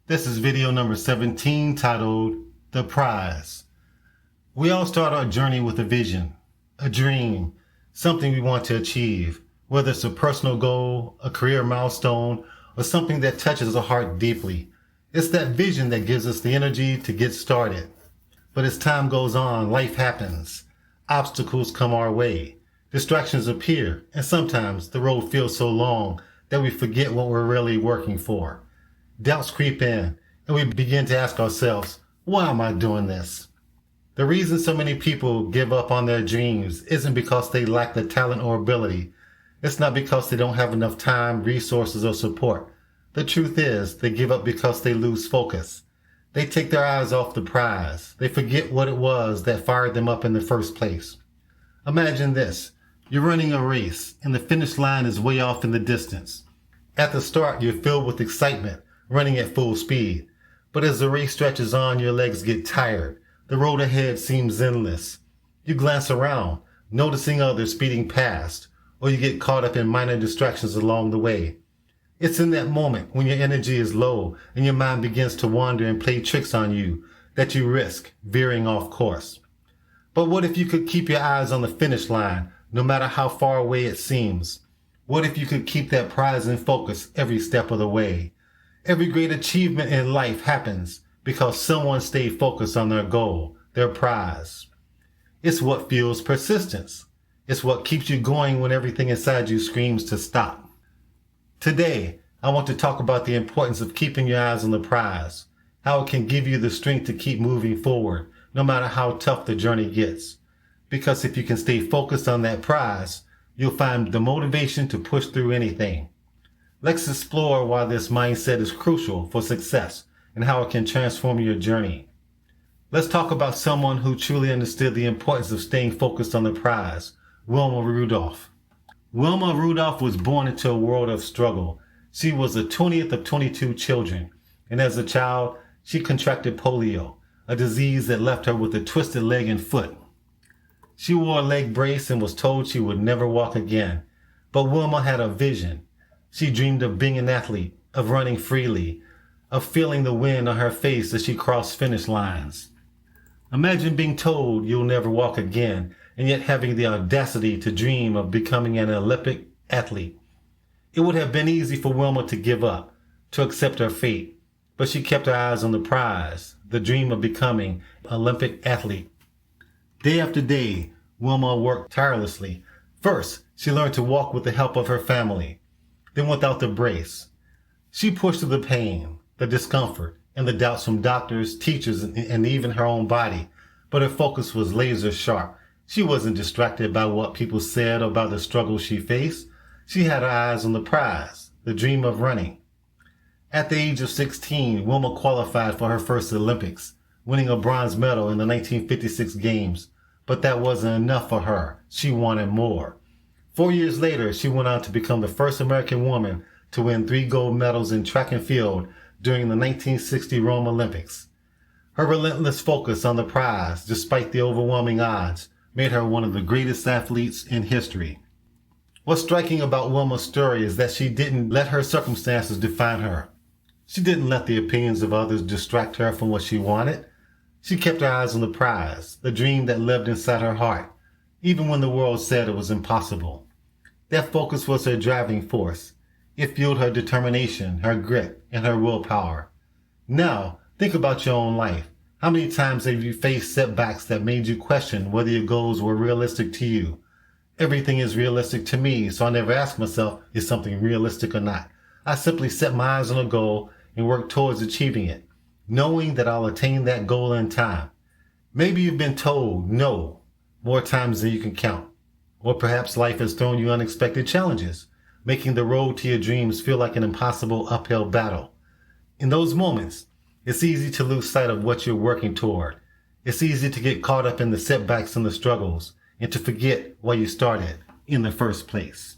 This is video number 17 titled The Prize. We all start our journey with a vision, a dream, something we want to achieve, whether it's a personal goal, a career milestone, or something that touches our heart deeply. It's that vision that gives us the energy to get started. But as time goes on, life happens. Obstacles come our way. Distractions appear, and sometimes the road feels so long that we forget what we're really working for. Doubts creep in, and we begin to ask ourselves, why am I doing this? The reason so many people give up on their dreams isn't because they lack the talent or ability. It's not because they don't have enough time, resources, or support. The truth is, they give up because they lose focus. They take their eyes off the prize. They forget what it was that fired them up in the first place. Imagine this. You're running a race, and the finish line is way off in the distance. At the start, you're filled with excitement, running at full speed. But as the race stretches on, your legs get tired. The road ahead seems endless. You glance around, noticing others speeding past, or you get caught up in minor distractions along the way. It's in that moment when your energy is low and your mind begins to wander and play tricks on you that you risk veering off course. But what if you could keep your eyes on the finish line, no matter how far away it seems? What if you could keep that prize in focus every step of the way? Every great achievement in life happens because someone stayed focused on their goal, their prize. It's what fuels persistence. It's what keeps you going when everything inside you screams to stop. Today, I want to talk about the importance of keeping your eyes on the prize, how it can give you the strength to keep moving forward, no matter how tough the journey gets. Because if you can stay focused on that prize, you'll find the motivation to push through anything. Let's explore why this mindset is crucial for success and how it can transform your journey. Let's talk about someone who truly understood the importance of staying focused on the prize, Wilma Rudolph. Wilma Rudolph was born into a world of struggle. She was the 20th of 22 children, and as a child, she contracted polio, a disease that left her with a twisted leg and foot. She wore a leg brace and was told she would never walk again. But Wilma had a vision. She dreamed of being an athlete, of running freely, of feeling the wind on her face as she crossed finish lines. Imagine being told you'll never walk again, and yet having the audacity to dream of becoming an Olympic athlete. It would have been easy for Wilma to give up, to accept her fate, but she kept her eyes on the prize, the dream of becoming an Olympic athlete. Day after day, Wilma worked tirelessly. First, she learned to walk with the help of her family, then without the brace. She pushed through the pain, the discomfort, and the doubts from doctors, teachers, and even her own body, but her focus was laser sharp. She wasn't distracted by what people said about the struggles she faced. She had her eyes on the prize, the dream of running. At the age of 16, Wilma qualified for her first Olympics, winning a bronze medal in the 1956 Games. But that wasn't enough for her. She wanted more. 4 years later, she went on to become the first American woman to win 3 gold medals in track and field during the 1960 Rome Olympics. Her relentless focus on the prize, despite the overwhelming odds, made her one of the greatest athletes in history. What's striking about Wilma's story is that she didn't let her circumstances define her. She didn't let the opinions of others distract her from what she wanted. She kept her eyes on the prize, the dream that lived inside her heart, even when the world said it was impossible. That focus was her driving force. It fueled her determination, her grit, and her willpower. Now, think about your own life. How many times have you faced setbacks that made you question whether your goals were realistic to you? Everything is realistic to me, so I never ask myself, is something realistic or not? I simply set my eyes on a goal and work towards achieving it, knowing that I'll attain that goal in time. Maybe you've been told no more times than you can count. Or perhaps life has thrown you unexpected challenges, making the road to your dreams feel like an impossible uphill battle. In those moments, it's easy to lose sight of what you're working toward. It's easy to get caught up in the setbacks and the struggles, and to forget why you started in the first place.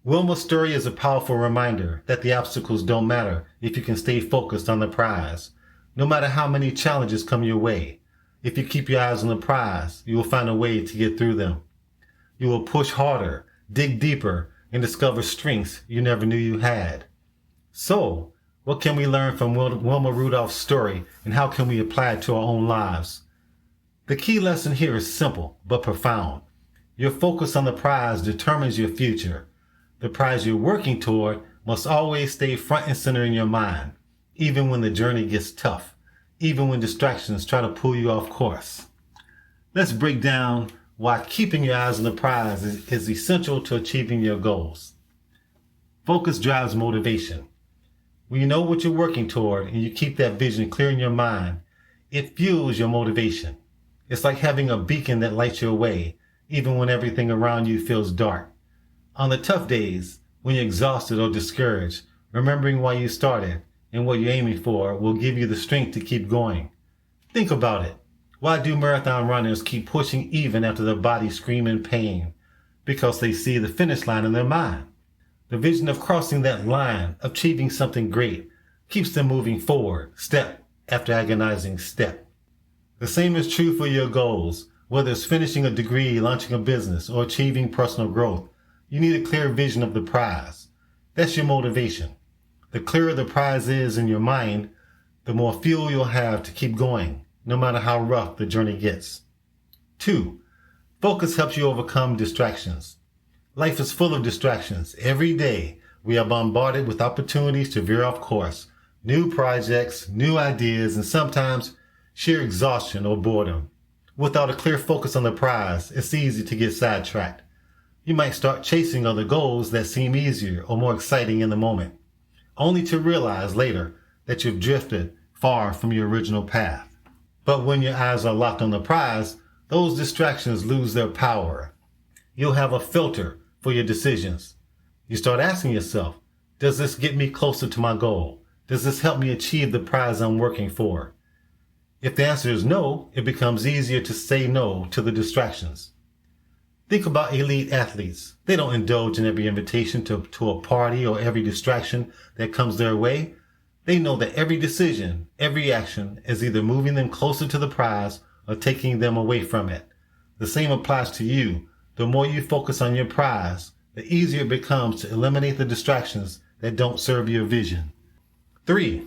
Wilma's story is a powerful reminder that the obstacles don't matter if you can stay focused on the prize. No matter how many challenges come your way, if you keep your eyes on the prize, you will find a way to get through them. You will push harder, dig deeper, and discover strengths you never knew you had. So, What can we learn from Wilma Rudolph's story, and how can we apply it to our own lives? The key lesson here is simple but profound. Your focus on the prize determines your future. The prize you're working toward must always stay front and center in your mind, even when the journey gets tough, even when distractions try to pull you off course. Let's break down why keeping your eyes on the prize is essential to achieving your goals. Focus drives motivation. When you know what you're working toward and you keep that vision clear in your mind, it fuels your motivation. It's like having a beacon that lights your way, even when everything around you feels dark. On the tough days, when you're exhausted or discouraged, remembering why you started and what you're aiming for will give you the strength to keep going. Think about it. Why do marathon runners keep pushing even after their bodies scream in pain? Because they see the finish line in their mind. The vision of crossing that line, achieving something great, keeps them moving forward, step after agonizing step. The same is true for your goals. Whether it's finishing a degree, launching a business, or achieving personal growth, you need a clear vision of the prize. That's your motivation. The clearer the prize is in your mind, the more fuel you'll have to keep going, no matter how rough the journey gets. 2. Focus helps you overcome distractions. Life is full of distractions. Every day, we are bombarded with opportunities to veer off course, new projects, new ideas, and sometimes sheer exhaustion or boredom. Without a clear focus on the prize, it's easy to get sidetracked. You might start chasing other goals that seem easier or more exciting in the moment, only to realize later that you've drifted far from your original path. But when your eyes are locked on the prize, those distractions lose their power. You'll have a filter for your decisions. You start asking yourself, does this get me closer to my goal? Does this help me achieve the prize I'm working for? If the answer is no, it becomes easier to say no to the distractions. Think about elite athletes. They don't indulge in every invitation to a party or every distraction that comes their way. They know that every decision, every action is either moving them closer to the prize or taking them away from it. The same applies to you. The more you focus on your prize, the easier it becomes to eliminate the distractions that don't serve your vision. 3.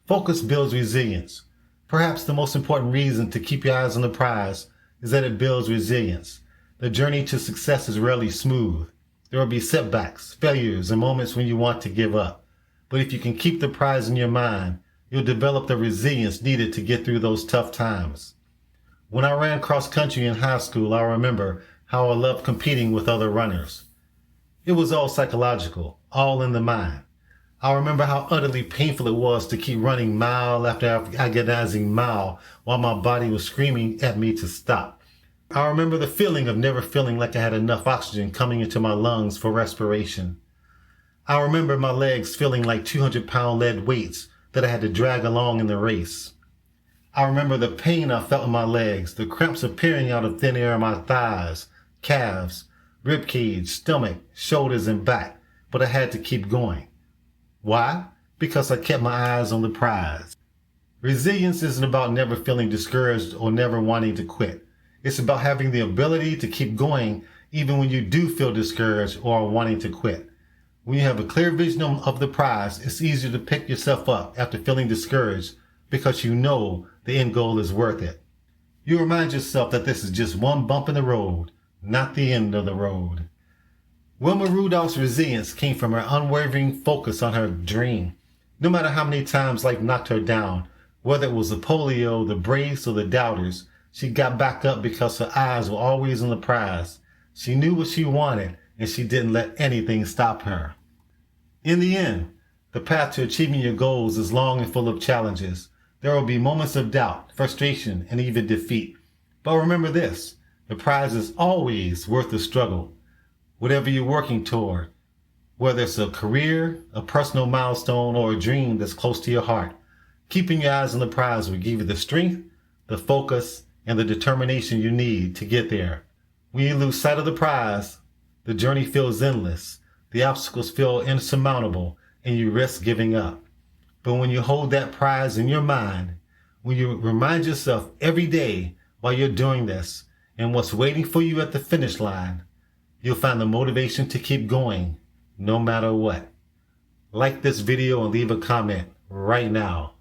Focus builds resilience. Perhaps the most important reason to keep your eyes on the prize is that it builds resilience. The journey to success is rarely smooth. There will be setbacks, failures, and moments when you want to give up. But if you can keep the prize in your mind, you'll develop the resilience needed to get through those tough times. When I ran cross country in high school, I remember how I loved competing with other runners. It was all psychological, all in the mind. I remember how utterly painful it was to keep running mile after agonizing mile while my body was screaming at me to stop. I remember the feeling of never feeling like I had enough oxygen coming into my lungs for respiration. I remember my legs feeling like 200-pound lead weights that I had to drag along in the race. I remember the pain I felt in my legs, the cramps appearing out of thin air in my thighs, calves, rib cage, stomach, shoulders, and back, but I had to keep going. Why? Because I kept my eyes on the prize. Resilience isn't about never feeling discouraged or never wanting to quit. It's about having the ability to keep going even when you do feel discouraged or are wanting to quit. When you have a clear vision of the prize, it's easier to pick yourself up after feeling discouraged because you know the end goal is worth it. You remind yourself that this is just one bump in the road, not the end of the road. Wilma Rudolph's resilience came from her unwavering focus on her dream. No matter how many times life knocked her down, whether it was the polio, the brace, or the doubters, she got back up because her eyes were always on the prize. She knew what she wanted, and she didn't let anything stop her. In the end, the path to achieving your goals is long and full of challenges. There will be moments of doubt, frustration, and even defeat. But remember this, the prize is always worth the struggle. Whatever you're working toward, whether it's a career, a personal milestone, or a dream that's close to your heart, keeping your eyes on the prize will give you the strength, the focus, and the determination you need to get there. When you lose sight of the prize, the journey feels endless, the obstacles feel insurmountable, and you risk giving up. But when you hold that prize in your mind, when you remind yourself every day while you're doing this and what's waiting for you at the finish line, you'll find the motivation to keep going no matter what. like this video and leave a comment right now.